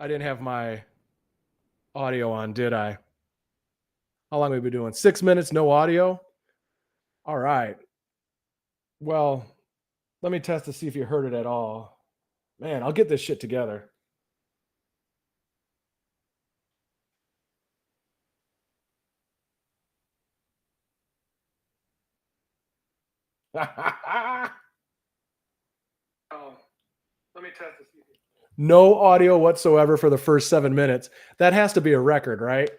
I didn't have my audio on, did I? How long have we been doing? 6 minutes, no audio? All right. Well, let me test to see if you heard it at all. Man, I'll get this shit together. Oh, let me test to see. No audio whatsoever for the first 7 minutes. That has to be a record, right?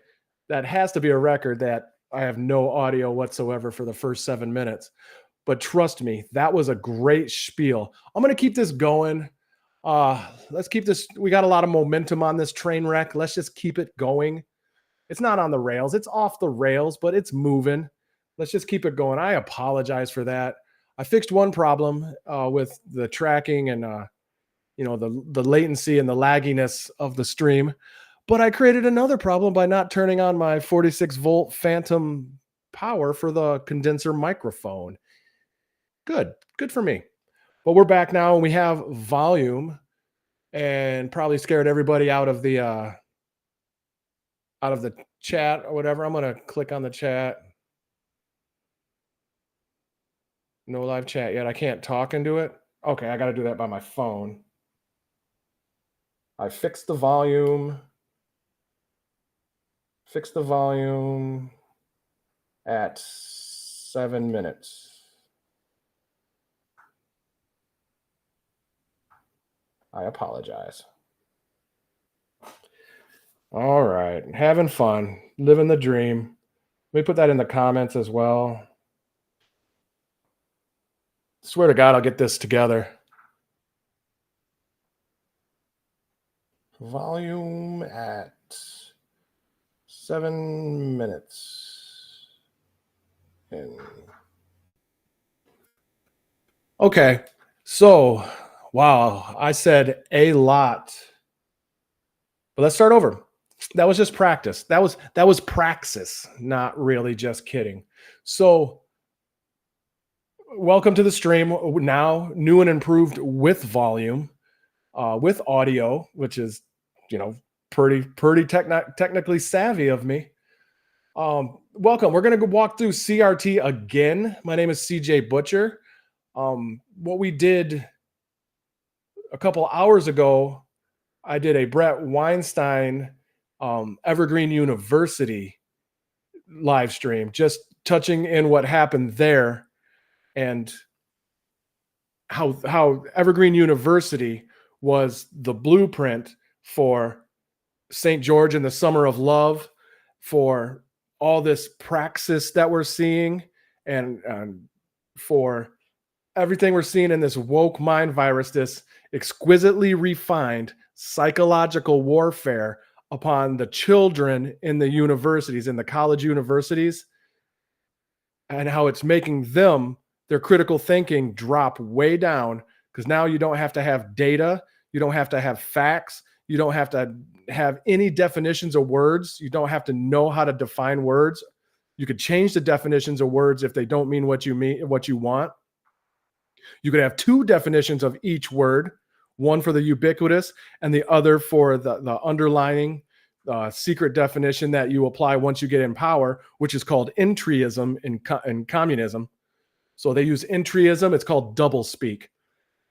That has to be a record that I have no audio whatsoever for the first 7 minutes. But trust me, that was a great spiel. I'm going to keep this going. Let's keep this. We got a lot of momentum on this train wreck. Let's just keep it going. It's not on the rails. It's off the rails, but it's moving. Let's just keep it going. I apologize for that. I fixed one problem with the tracking and the latency and the lagginess of the stream, but I created another problem by not turning on my 46-volt phantom power for the condenser microphone. Good for me. But we're back now and we have volume, and probably scared everybody out of the chat or whatever. I'm going to click on the chat. No live chat yet. I can't talk into it. Okay, I got to do that by my phone. I fixed the volume. Fix the volume at 7 minutes. I apologize. All right, having fun, living the dream. Let me put that in the comments as well. Swear to God, I'll get this together. Volume at 7 minutes. Okay, so wow, I said a lot. But let's start over. That was just practice. That was praxis, not really just kidding. So welcome to the stream. Now new and improved with volume, with audio, which is pretty technically savvy of me. Welcome. We're going to walk through CRT again. My name is CJ Butcher. What we did a couple hours ago, I did a Brett Weinstein Evergreen University live stream, just touching in what happened there and how Evergreen University was the blueprint for St. George and the Summer of Love, for all this praxis that we're seeing, and for everything we're seeing in this woke mind virus, this exquisitely refined psychological warfare upon the children in the universities, in the college universities, and how it's making them, their critical thinking, drop way down, because now you don't have to have data, you don't have to have facts, you don't have to have any definitions of words, you don't have to know how to define words. You could change the definitions of words if they don't mean what you mean, what you want. You could have two definitions of each word, one for the ubiquitous and the other for the underlining secret definition that you apply once you get in power, which is called entryism in communism. So they use entryism. It's called doublespeak.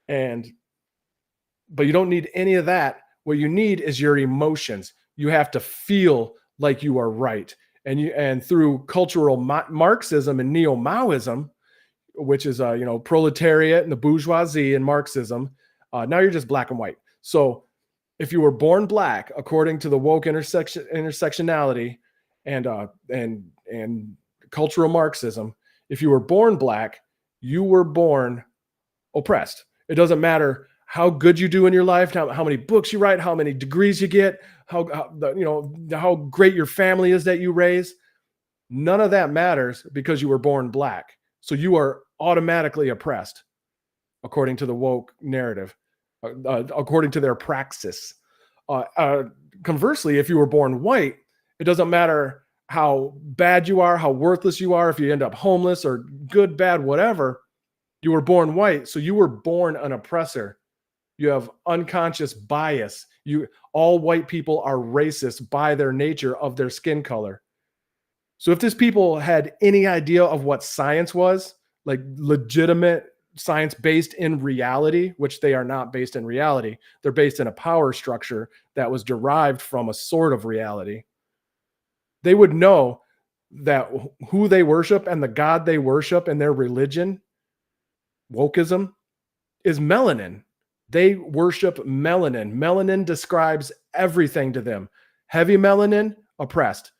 But you don't need any of that. What you need is your emotions. You have to feel like you are right. And through cultural Marxism and neo-Maoism, which is proletariat and the bourgeoisie and Marxism, now you're just black and white. So if you were born black, according to the woke intersectionality and cultural Marxism, if you were born black, you were born oppressed. It doesn't matter how good you do in your life, how many books you write, how many degrees you get, how great your family is that you raise. None of that matters because you were born black. So you are automatically oppressed, according to the woke narrative, according to their praxis. Conversely, if you were born white, it doesn't matter how bad you are, how worthless you are, if you end up homeless or good, bad, whatever, you were born white. So you were born an oppressor. You have unconscious bias All white people are racist by their nature of their skin color. So if these people had any idea of what science was, like legitimate science based in reality, which they are not based in reality, they're based in a power structure that was derived from a sort of reality, they would know that who they worship and the God they worship in their religion, wokeism, is melanin. They worship melanin. Melanin describes everything to them. Heavy melanin, oppressed.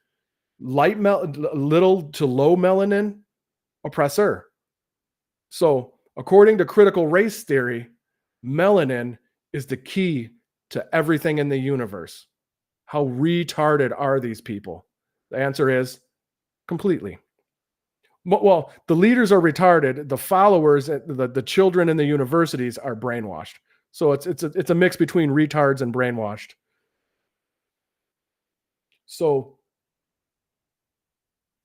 Little to low melanin, oppressor. So, according to critical race theory, melanin is the key to everything in the universe. How retarded are these people? The answer is completely. Well, the leaders are retarded. The followers, the children in the universities are brainwashed. So it's a mix between retards and brainwashed. So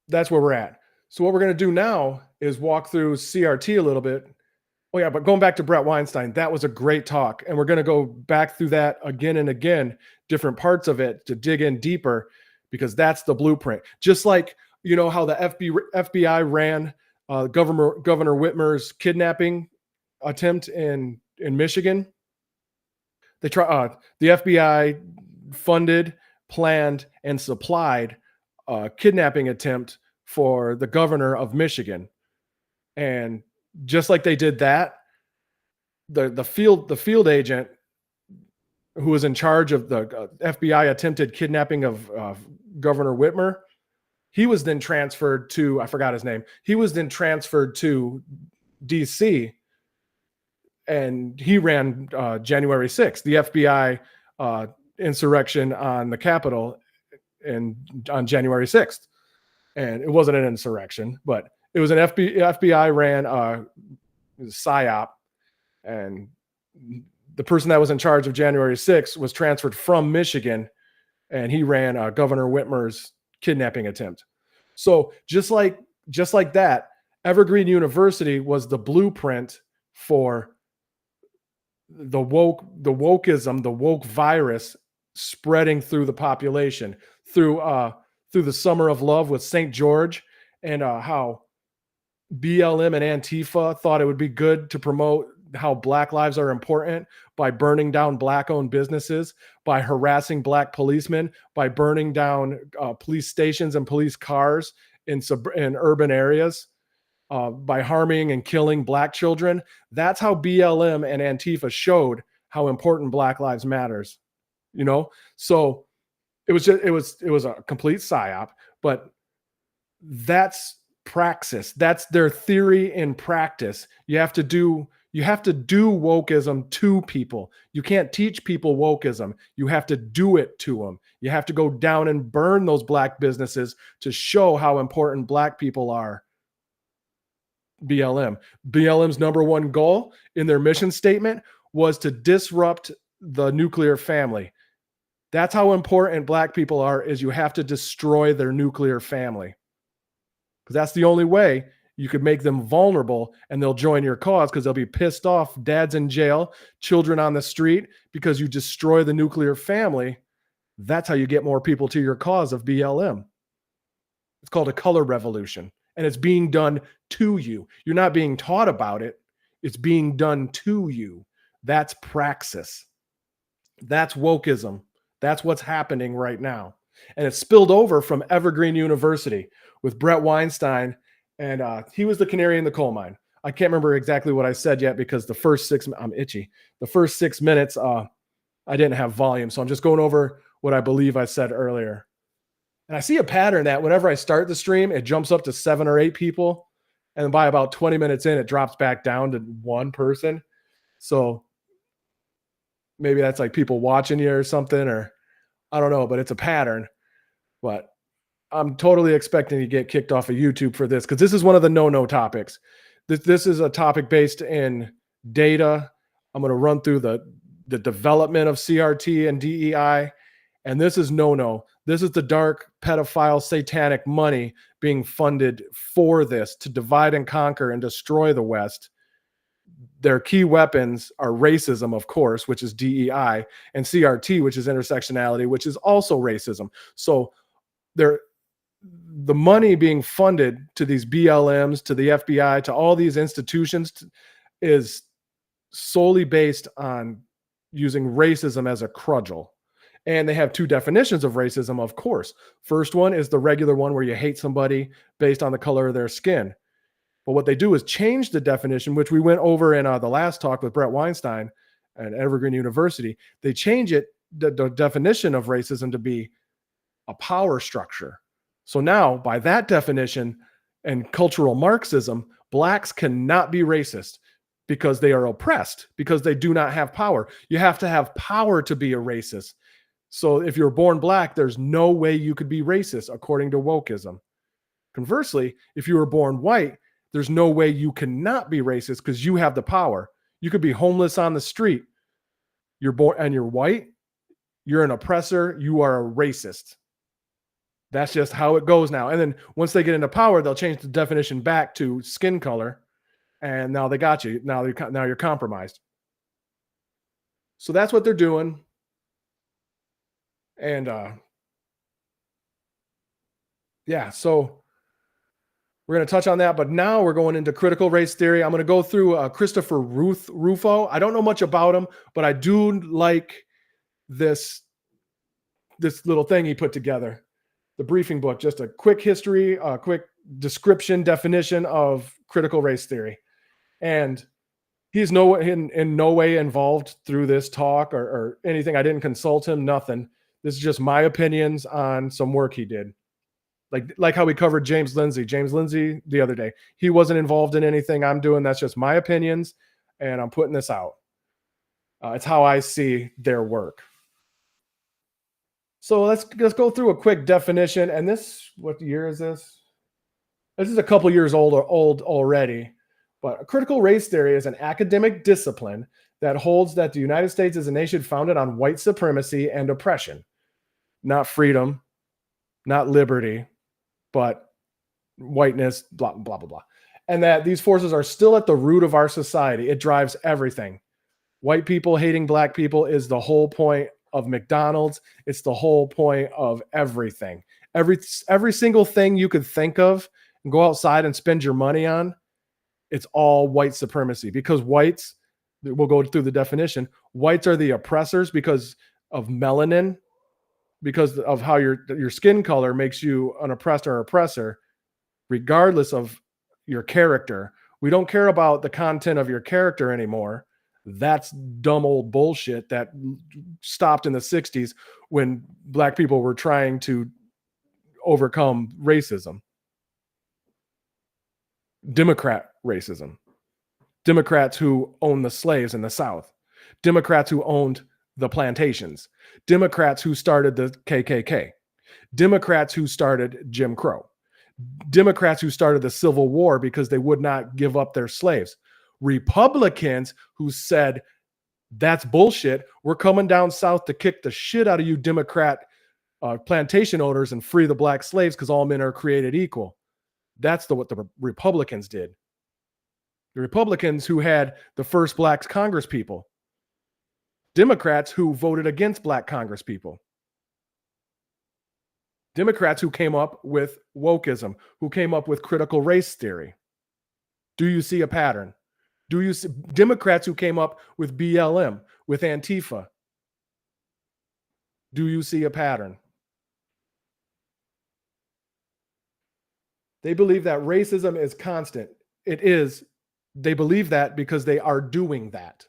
that's where we're at. So what we're going to do now is walk through CRT a little bit. Oh yeah, but going back to Brett Weinstein, that was a great talk, and we're going to go back through that again and again, different parts of it to dig in deeper, because that's the blueprint. Just like, you know, how the FBI ran Governor Whitmer's kidnapping attempt in Michigan. The FBI funded, planned, and supplied a kidnapping attempt for the governor of Michigan. And just like they did that, the field agent who was in charge of the FBI attempted kidnapping of Governor Whitmer, he was then transferred to, I forgot his name. He was then transferred to DC, and he ran January 6th, the FBI insurrection on the Capitol on January 6th. And it wasn't an insurrection, but it was an FBI ran PSYOP, and the person that was in charge of January 6th was transferred from Michigan, and he ran Governor Whitmer's kidnapping attempt. So just like that, Evergreen University was the blueprint for the wokeism, the woke virus spreading through the population, through the Summer of Love with St. George, and how BLM and Antifa thought it would be good to promote how Black lives are important by burning down Black-owned businesses, by harassing Black policemen, by burning down police stations and police cars in urban areas, by harming and killing Black children. That's how BLM and Antifa showed how important Black lives matters. You know, so it was a complete psyop, but that's praxis. That's their theory in practice. You have to do wokeism to people. You can't teach people wokeism. You have to do it to them. You have to go down and burn those Black businesses to show how important Black people are. BLM's number one goal in their mission statement was to disrupt the nuclear family. That's how important Black people are, is you have to destroy their nuclear family. Because that's the only way you could make them vulnerable, and they'll join your cause, because they'll be pissed off. Dad's in jail, children on the street, because you destroy the nuclear family. That's how you get more people to your cause of BLM. It's called a color revolution, and it's being done to you. You're not being taught about it. It's being done to you. That's praxis. That's wokeism. That's what's happening right now. And it spilled over from Evergreen University with Brett Weinstein, and he was the canary in the coal mine. I can't remember exactly what I said yet, because the first 6 minutes, I didn't have volume. So I'm just going over what I believe I said earlier. And I see a pattern that whenever I start the stream, it jumps up to 7 or 8 people. And by about 20 minutes in, it drops back down to 1 person. So maybe that's like people watching you or something, or I don't know, but it's a pattern. But I'm totally expecting to get kicked off of YouTube for this, because this is one of the no topics. This is a topic based in data. I'm going to run through the development of CRT and DEI. And this is no. This is the dark, pedophile, satanic money being funded for this, to divide and conquer and destroy the West. their key weapons are racism, of course, which is DEI, and CRT, which is intersectionality, which is also racism. So they're the money being funded to these BLMs, to the FBI, to all these institutions is solely based on using racism as a crudgel. And they have two definitions of racism, of course. First one is the regular one where you hate somebody based on the color of their skin. But what they do is change the definition, which we went over in the last talk with Brett Weinstein at Evergreen University. They change it, the definition of racism, to be a power structure. So now, by that definition and cultural Marxism, blacks cannot be racist because they are oppressed, because they do not have power. You have to have power to be a racist. So if you're born black, there's no way you could be racist, according to wokeism. Conversely, if you were born white, there's no way you cannot be racist because you have the power. You could be homeless on the street. You're born and you're white. You're an oppressor. You are a racist. That's just how it goes now. And then once they get into power, they'll change the definition back to skin color. And now they got you. Now you're compromised. So that's what they're doing. And yeah, so we're going to touch on that, but now we're going into critical race theory. I'm going to go through Christopher Rufo. I don't know much about him, but I do like this little thing he put together, the briefing book, just a quick history, a quick description, definition of critical race theory. And he's in no way involved through this talk or anything. I didn't consult him, nothing. This is just my opinions on some work he did. Like how we covered James Lindsay the other day. He wasn't involved in anything I'm doing. That's just my opinions, and I'm putting this out. It's how I see their work. So let's go through a quick definition. And this, what year is this? This is a couple years old already. But a critical race theory is an academic discipline that holds that the United States is a nation founded on white supremacy and oppression, not freedom, not liberty, but whiteness, blah, blah, blah, blah. And that these forces are still at the root of our society. It drives everything. White people hating black people is the whole point of McDonald's. It's the whole point of everything. Every single thing you could think of and go outside and spend your money on, it's all white supremacy, because whites, we'll go through the definition, whites are the oppressors because of melanin, because of how your skin color makes you an oppressed or oppressor, regardless of your character. We don't care about the content of your character anymore. That's dumb old bullshit that stopped in the 60s when black people were trying to overcome racism. Democrat racism. Democrats who owned the slaves in the South. Democrats who owned the plantations. Democrats who started the KKK. Democrats who started Jim Crow. Democrats who started the Civil War because they would not give up their slaves. Republicans who said, that's bullshit. We're coming down south to kick the shit out of you Democrat plantation owners and free the black slaves because all men are created equal. That's what the Republicans did. The Republicans who had the first black congresspeople. Democrats who voted against black congresspeople. Democrats who came up with wokeism, who came up with critical race theory. Do you see a pattern? Do you see Democrats who came up with BLM, with Antifa? Do you see a pattern? They believe that racism is constant. It is. They believe that because they are doing that.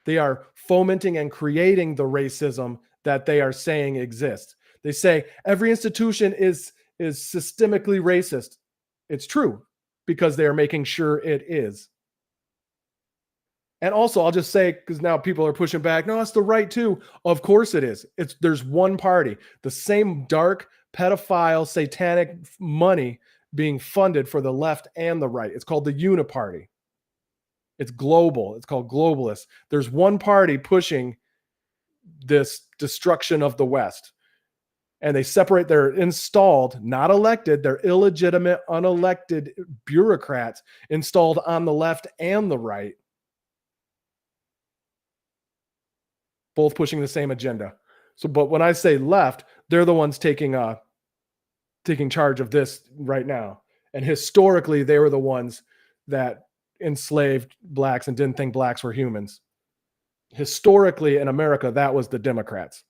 They are fomenting and creating the racism that they are saying exists. They say every institution is systemically racist. It's true because they are making sure it is. And also, I'll just say, because now people are pushing back, no, it's the right too. Of course it is. There's one party, the same dark, pedophile, satanic money being funded for the left and the right. It's called the Uniparty. It's global. It's called globalists. There's one party pushing this destruction of the West. And they separate, they're installed, not elected, they're illegitimate, unelected bureaucrats installed on the left and the right both pushing the same agenda. So, but when I say left, they're the ones taking charge of this right now. And historically, they were the ones that enslaved blacks and didn't think blacks were humans. Historically, in America, that was the Democrats.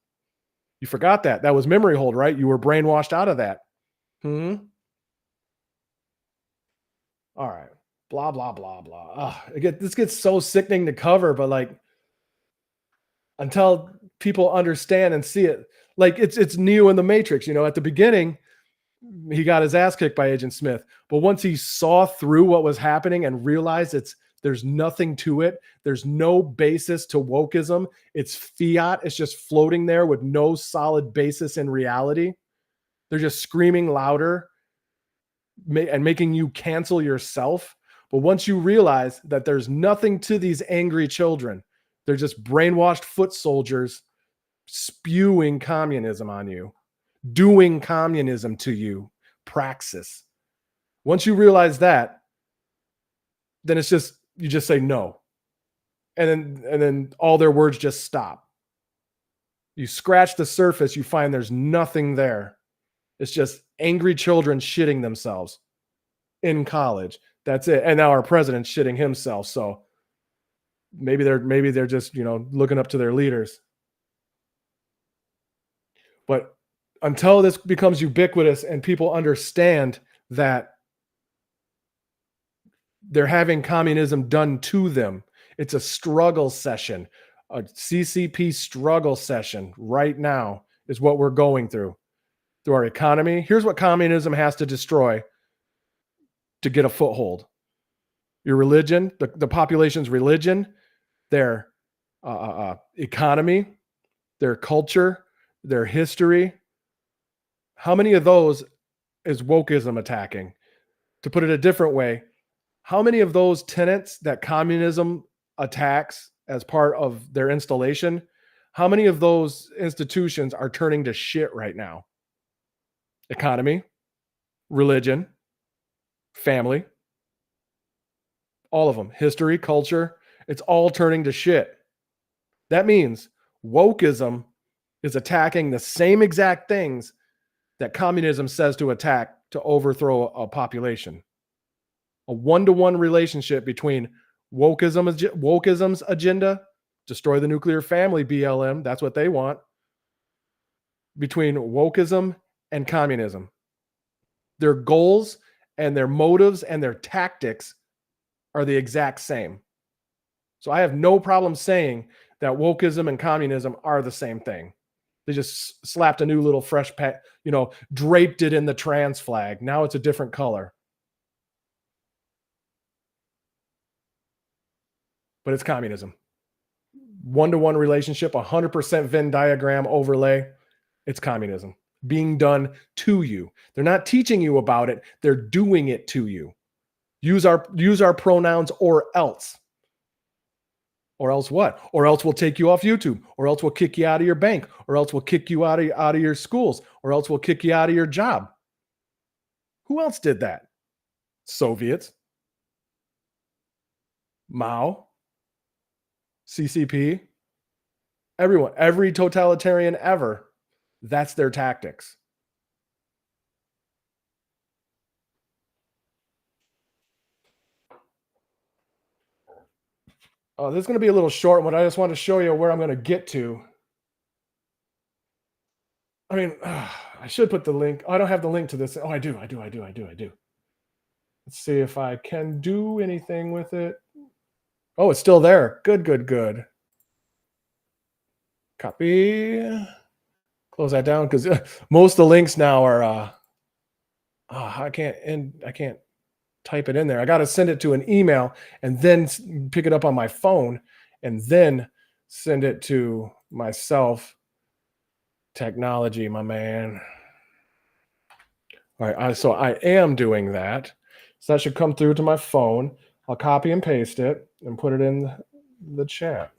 You forgot that. That was memory hold, right? You were brainwashed out of that. All right. Blah, blah, blah, blah. This gets so sickening to cover, but like, until people understand and see it, like it's Neo in the Matrix. You know, at the beginning, he got his ass kicked by Agent Smith, but once he saw through what was happening and realized there's nothing to it, there's no basis to wokeism. It's fiat. It's just floating there with no solid basis in reality. They're just screaming louder and making you cancel yourself. But once you realize that there's nothing to these angry children, they're just brainwashed foot soldiers spewing communism on you, doing communism to you, praxis. Once you realize that, then it's just, you just say no. And then all their words just stop. You scratch the surface, you find there's nothing there. It's just angry children shitting themselves in college. That's it. And now our president's shitting himself. So maybe they're just, looking up to their leaders. But until this becomes ubiquitous and people understand that they're having communism done to them, it's a struggle session. A CCP struggle session right now is what we're going through our economy. Here's what communism has to destroy to get a foothold: your religion, the population's religion, their economy, their culture, their history. How many of those is wokeism attacking? To put it a different way, how many of those tenets that communism attacks as part of their installation, how many of those institutions are turning to shit right now? Economy, religion, family, all of them, history, culture, it's all turning to shit. That means wokeism is attacking the same exact things that communism says to attack to overthrow a population. A one-to-one relationship between wokeism's agenda, destroy the nuclear family, BLM, that's what they want, between wokeism and communism. Their goals and their motives and their tactics are the exact same. So I have no problem saying that wokeism and communism are the same thing. They just slapped a new little fresh draped it in the trans flag. Now it's a different color. But it's communism. One-to-one relationship, 100% Venn diagram overlay. It's communism being done to you. They're not teaching you about it. They're doing it to you. Use our pronouns or else. Or else what? Or else we'll take you off YouTube. Or else we'll kick you out of your bank. Or else we'll kick you out of your schools. Or else we'll kick you out of your job. Who else did that? Soviets. Mao. CCP. Everyone. Every totalitarian ever. That's their tactics. Oh, this is going to be a little short one. I just want to show you where I'm going to get to. I mean, I should put the link. I don't have the link to this. Oh, I do. Let's see if I can do anything with it. Oh, it's still there. Good. Copy. Close that down because most of the links now are. I can't type it in there. I got to send it to an email and then pick it up on my phone and then send it to myself. Technology, my man. All right, so I am doing that. So that should come through to my phone. I'll copy and paste it and put it in the chat.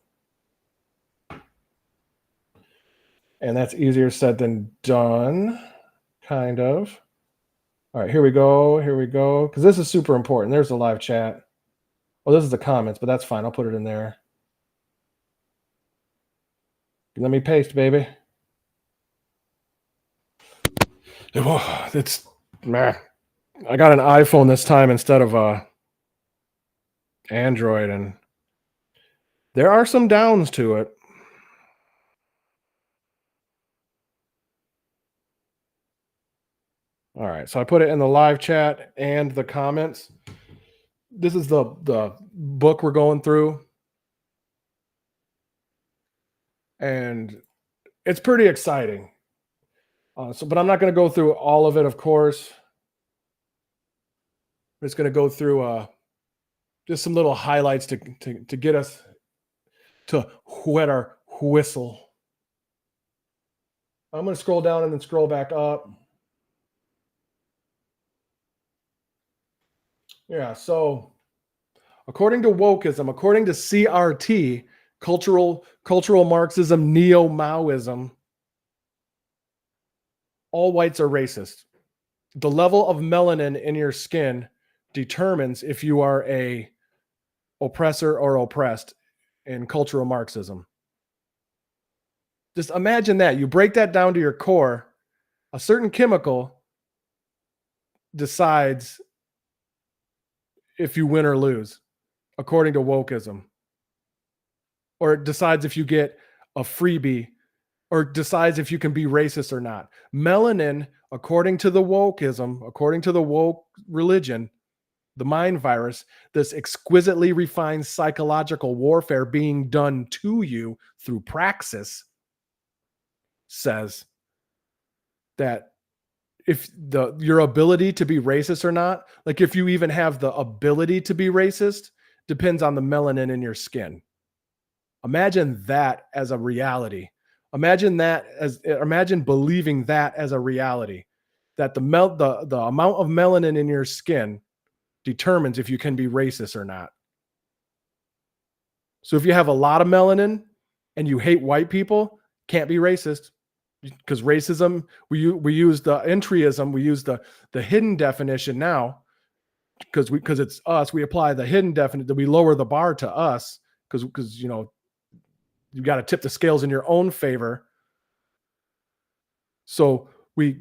And that's easier said than done, kind of. All right, here we go. Because this is super important. There's the live chat. Oh, this is the comments, but that's fine. I'll put it in there. Let me paste, baby. It's man. I got an iPhone this time instead of a Android, and there are some downs to it. All right, so I put it in the live chat and the comments. This is the book we're going through, and it's pretty exciting. But I'm not going to go through all of it, of course. I'm just going to go through just some little highlights to get us to wet our whistle. I'm going to scroll down and then scroll back up. Yeah, so according to wokeism, according to CRT, cultural Marxism, neo-Maoism, all whites are racist. The level of melanin in your skin determines if you are a oppressor or oppressed in cultural Marxism. Just imagine that. You break that down to your core, a certain chemical decides if you win or lose, according to wokeism. Or it decides if you get a freebie, or decides if you can be racist or not. Melanin, according to the wokeism, according to the woke religion, the mind virus, this exquisitely refined psychological warfare being done to you through praxis, says that if your ability to be racist or not, like if you even have the ability to be racist, depends on the melanin in your skin. Imagine that as a reality. Imagine believing that as a reality, that the amount of melanin in your skin determines if you can be racist or not. So if you have a lot of melanin and you hate white people, can't be racist, because racism, we use the entryism, we use the hidden definition now, because it's us, we apply the hidden definition, we lower the bar to us, because you got to tip the scales in your own favor. So we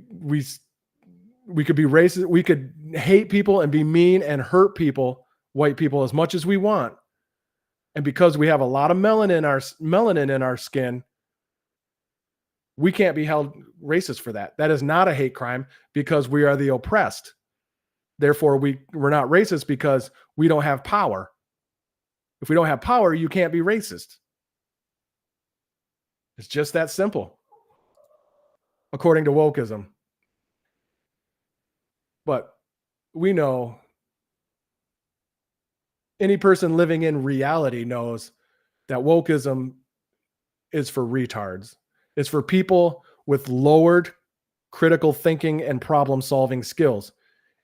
could be racist, we could hate people and be mean and hurt people, white people, as much as we want. And because we have a lot of melanin in our skin, we can't be held racist for that. That is not a hate crime, because we are the oppressed. Therefore, we're not racist because we don't have power. If we don't have power, you can't be racist. It's just that simple, according to wokeism. But we know, any person living in reality knows, that wokeism is for retards. It's for people with lowered critical thinking and problem-solving skills.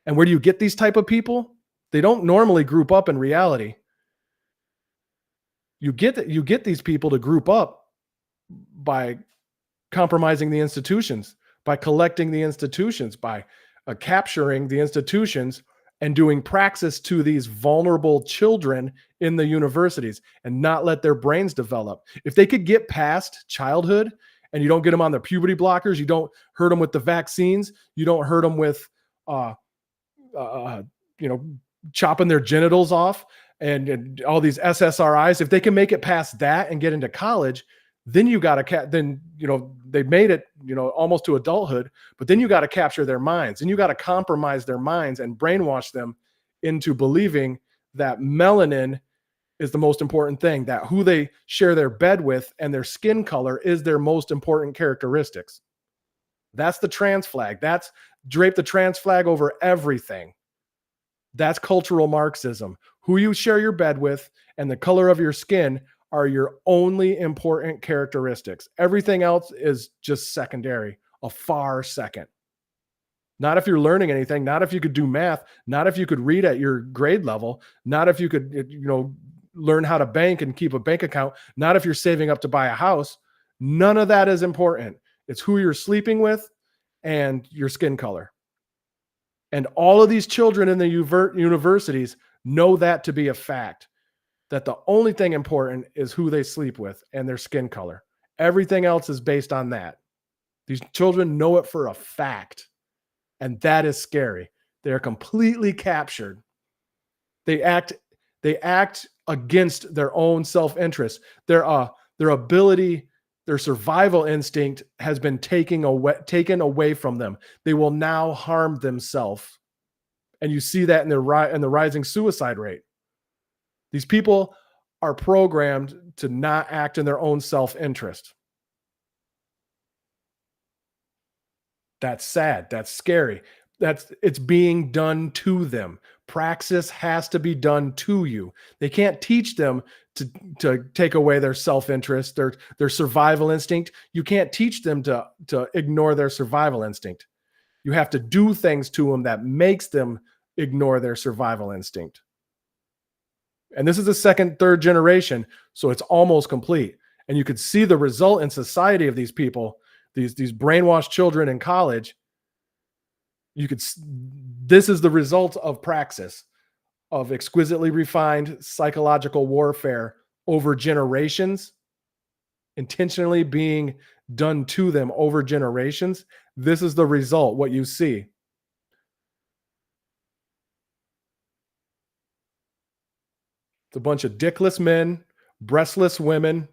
And where do you get these type of people? They don't normally group up in reality. You get these people to group up by compromising the institutions, by collecting the institutions, by capturing the institutions and doing praxis to these vulnerable children in the universities and not let their brains develop. If they could get past childhood, and you don't get them on the puberty blockers, you don't hurt them with the vaccines, you don't hurt them with chopping their genitals off and all these SSRIs. If they can make it past that and get into college, then you got to they've made it almost to adulthood, but then you got to capture their minds, and you got to compromise their minds and brainwash them into believing that melanin is the most important thing, that who they share their bed with and their skin color is their most important characteristics. That's the trans flag. That's drape the trans flag over everything. That's cultural Marxism. Who you share your bed with and the color of your skin are your only important characteristics. Everything else is just secondary, a far second. Not if you're learning anything, not if you could do math, not if you could read at your grade level, not if you could, learn how to bank and keep a bank account, not if you're saving up to buy a house. None of that is important. It's who you're sleeping with and your skin color. And all of these children in the universities know that to be a fact, that the only thing important is who they sleep with and their skin color. Everything else is based on that. These children know it for a fact, and that is scary. They are completely captured. They act they act against their own self-interest. Their ability, their survival instinct has been taken away from them. They will now harm themselves. And you see that in the rising suicide rate. These people are programmed to not act in their own self-interest. That's sad. That's scary. It's being done to them. Praxis has to be done to you. They can't teach them to take away their self-interest, their survival instinct. You can't teach them to ignore their survival instinct. You have to do things to them that makes them ignore their survival instinct. And this is the second, third generation, so it's almost complete. And you could see the result in society of these people, these brainwashed children in college. This is the result of praxis, of exquisitely refined psychological warfare over generations, intentionally being done to them over generations. This is the result, what you see. It's a bunch of dickless men, breastless women,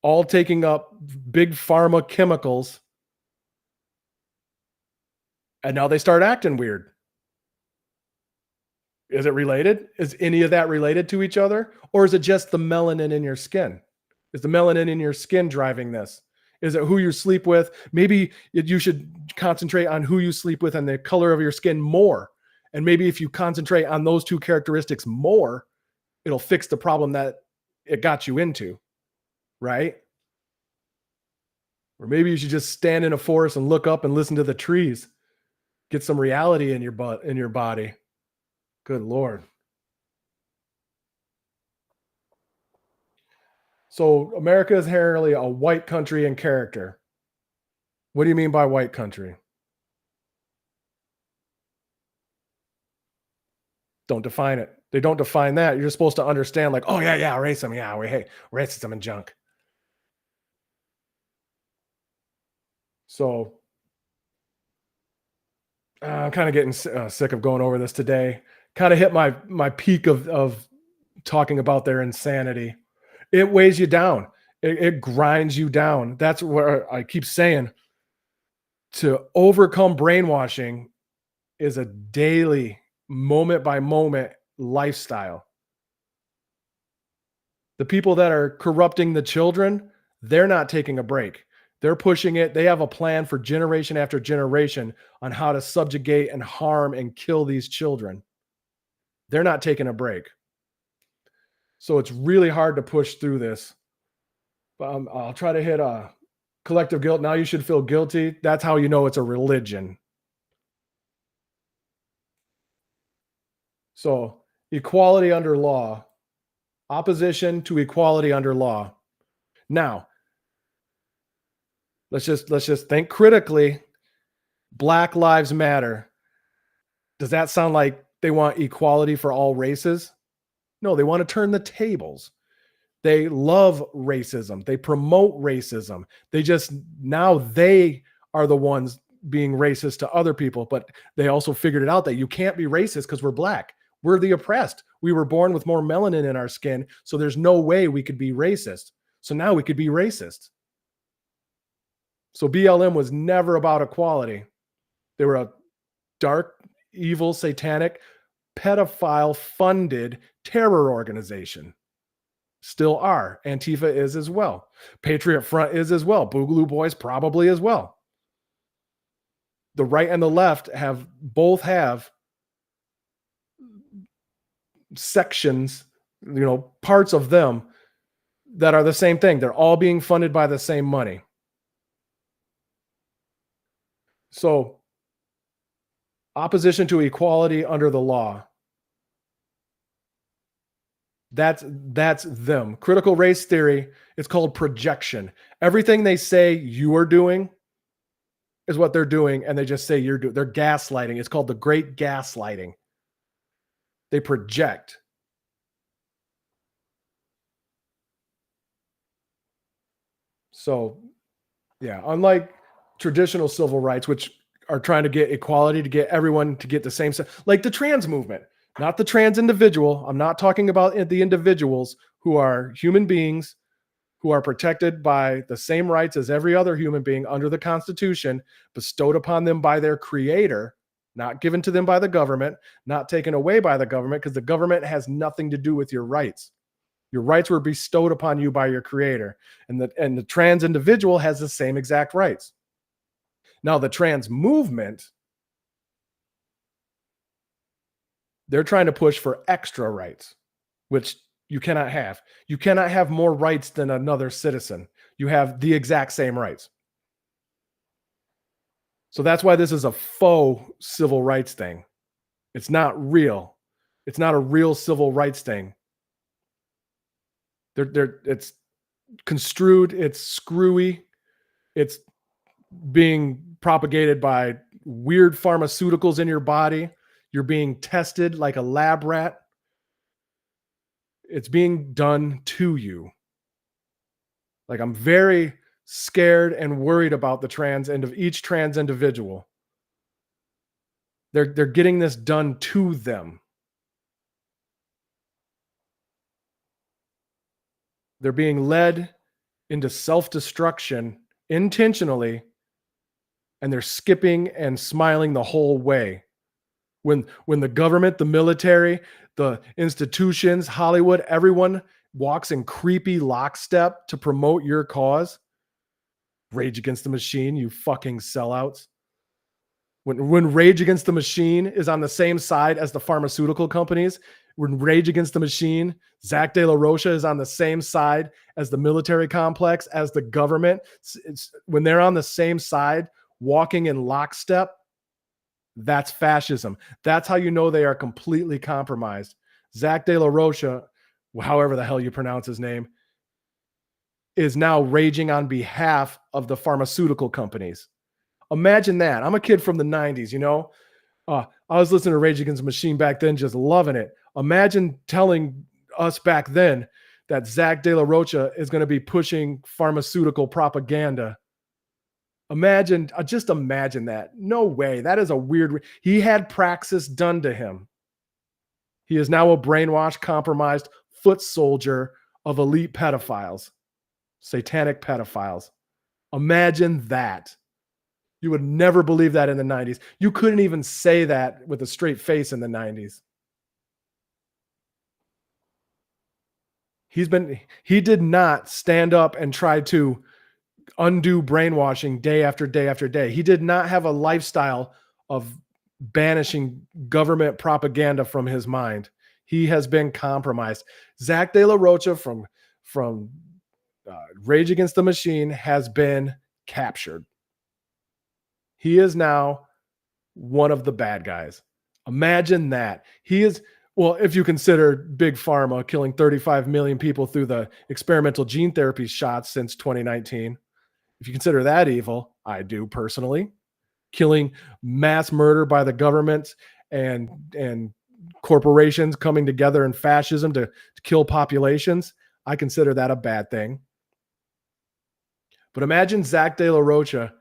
all taking up big pharma chemicals. And now they start acting weird. Is it related? Is any of that related to each other? Or is it just the melanin in your skin? Is the melanin in your skin driving this? Is it who you sleep with? Maybe you should concentrate on who you sleep with and the color of your skin more. And maybe if you concentrate on those two characteristics more, it'll fix the problem that it got you into, right? Or maybe you should just stand in a forest and look up and listen to the trees. Get some reality in your body. Good Lord. So America is inherently a white country in character. What do you mean by white country? Don't define it. They don't define that. You're supposed to understand, like, oh yeah, yeah, racism, yeah, hey, racism and junk. So I'm kind of getting sick of going over this today. Kind of hit my peak of talking about their insanity. It weighs you down. It grinds you down. That's where I keep saying, to overcome brainwashing is a daily, moment by moment lifestyle. The people that are corrupting the children, they're not taking a break. They're pushing it. They have a plan for generation after generation on how to subjugate and harm and kill these children. They're not taking a break. So it's really hard to push through this. I'll try to hit collective guilt. Now you should feel guilty. That's how you know it's a religion. So equality under law, opposition to equality under law. Now, let's just think critically. Black Lives Matter. Does that sound like they want equality for all races? No, they want to turn the tables. They love racism. They promote racism. Now they are the ones being racist to other people, but they also figured it out that you can't be racist because we're black. We're the oppressed. We were born with more melanin in our skin, so there's no way we could be racist. So now we could be racist. So BLM was never about equality. They were a dark, evil, satanic, pedophile funded terror organization. Still are. Antifa is as well. Patriot Front is as well. Boogaloo Boys probably as well. The right and the left both have sections, parts of them that are the same thing. They're all being funded by the same money. So, opposition to equality under the law. That's them. Critical race theory, it's called projection. Everything they say you are doing is what they're doing, and they just say you're doing. They're gaslighting. It's called the great gaslighting. They project. So, yeah, unlike traditional civil rights, which are trying to get equality to get everyone to get the same, like the trans movement, not the trans individual. I'm not talking about the individuals who are human beings who are protected by the same rights as every other human being under the Constitution, bestowed upon them by their creator, not given to them by the government, not taken away by the government, because the government has nothing to do with your rights. Your rights were bestowed upon you by your creator. And the trans individual has the same exact rights. Now, the trans movement, they're trying to push for extra rights, which you cannot have. You cannot have more rights than another citizen. You have the exact same rights. So that's why this is a faux civil rights thing. It's not real. It's not a real civil rights thing. It's construed, it's screwy, it's being propagated by weird pharmaceuticals in your body. You're being tested like a lab rat. It's being done to you. Like, I'm very scared and worried about the trans end of each trans individual. They're getting this done to them. They're being led into self-destruction intentionally, and they're skipping and smiling the whole way. When the government, the military, the institutions, Hollywood, everyone walks in creepy lockstep to promote your cause, Rage Against the Machine, you fucking sellouts. When Rage Against the Machine is on the same side as the pharmaceutical companies, when Rage Against the Machine, Zach De La Rocha is on the same side as the military complex, as the government, when they're on the same side, walking in lockstep, that's fascism. That's how you know they are completely compromised. Zach De La Rocha, however the hell you pronounce his name, is now raging on behalf of the pharmaceutical companies. Imagine that. I'm a kid from the 90s, you know? I was listening to Rage Against the Machine back then, just loving it. Imagine telling us back then that Zach De La Rocha is going to be pushing pharmaceutical propaganda. Just imagine that. No way. That is a weird. He had praxis done to him. He is now a brainwashed, compromised foot soldier of elite pedophiles, satanic pedophiles. Imagine that. You would never believe that in the 90s. You couldn't even say that with a straight face in the 90s. He did not stand up and try to undo brainwashing day after day after day. He did not have a lifestyle of banishing government propaganda from his mind. He has been compromised. Zach De La Rocha from Rage Against the Machine has been captured. He is now one of the bad guys. Imagine that. He is, well, if you consider Big Pharma killing 35 million people through the experimental gene therapy shots since 2019, if you consider that evil, I do personally, killing mass murder by the government and corporations coming together in fascism to kill populations, I consider that a bad thing. But imagine Zach De La Rocha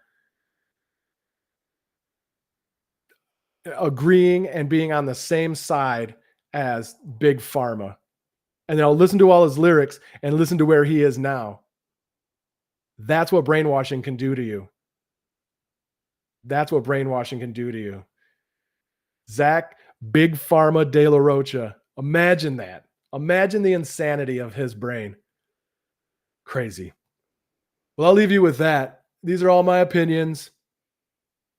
agreeing and being on the same side as Big Pharma. And then I'll listen to all his lyrics and listen to where he is now. That's what brainwashing can do to you. That's what brainwashing can do to you. Zach, Big Pharma De La Rocha. Imagine that. Imagine the insanity of his brain. Crazy. Well, I'll leave you with that. These are all my opinions.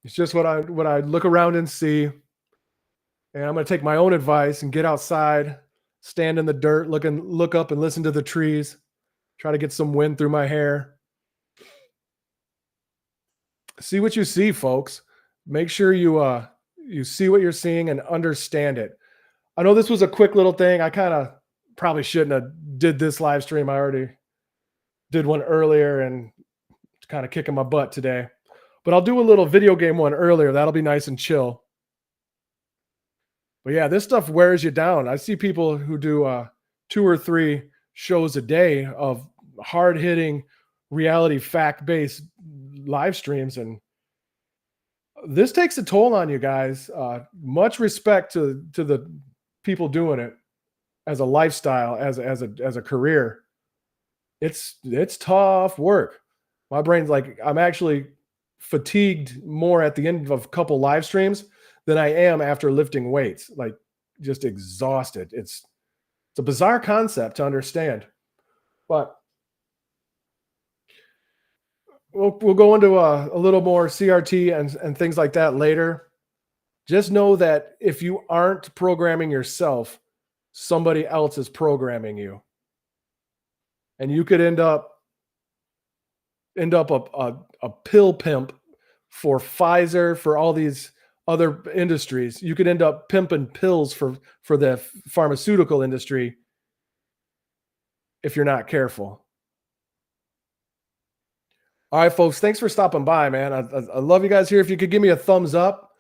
It's just what I look around and see. And I'm going to take my own advice and get outside, stand in the dirt, look up and listen to the trees, try to get some wind through my hair. See what you see, folks. Make sure you see what you're seeing and understand it. I know this was a quick little thing. I kind of probably shouldn't have did this live stream. I already did one earlier and it's kind of kicking my butt today. But I'll do a little video game one earlier. That'll be nice and chill. But yeah, this stuff wears you down. I see people who do 2 or 3 shows a day of hard-hitting reality fact-based live streams, and this takes a toll on you guys. Much respect to the people doing it as a lifestyle, as a career. It's tough work. My brain's like, I'm actually fatigued more at the end of a couple live streams than I am after lifting weights. Like, just exhausted. It's a bizarre concept to understand, but we'll go into a little more CRT and things like that later. Just know that if you aren't programming yourself, somebody else is programming you, and you could end up a pill pimp for Pfizer, for all these other industries. You could end up pimping pills for the pharmaceutical industry if you're not careful. All right, folks, thanks for stopping by, man. I love you guys here. If you could give me a thumbs up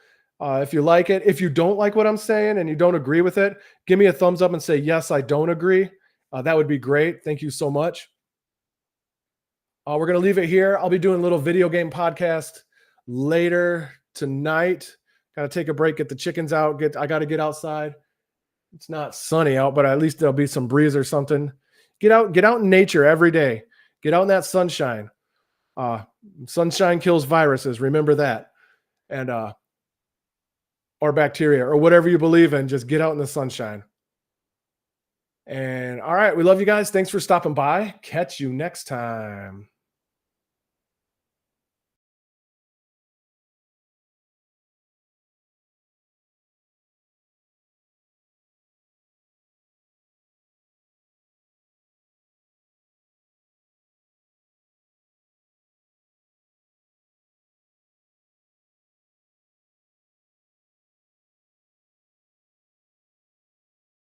if you like it. If you don't like what I'm saying and you don't agree with it, give me a thumbs up and say, yes, I don't agree. That would be great. Thank you so much. We're going to leave it here. I'll be doing a little video game podcast later tonight. Got to take a break, get the chickens out. I got to get outside. It's not sunny out, but at least there'll be some breeze or something. Get out in nature every day. Get out in that sunshine. Sunshine kills viruses. Remember that. And, or bacteria or whatever you believe in, just get out in the sunshine. And all right, we love you guys. Thanks for stopping by. Catch you next time.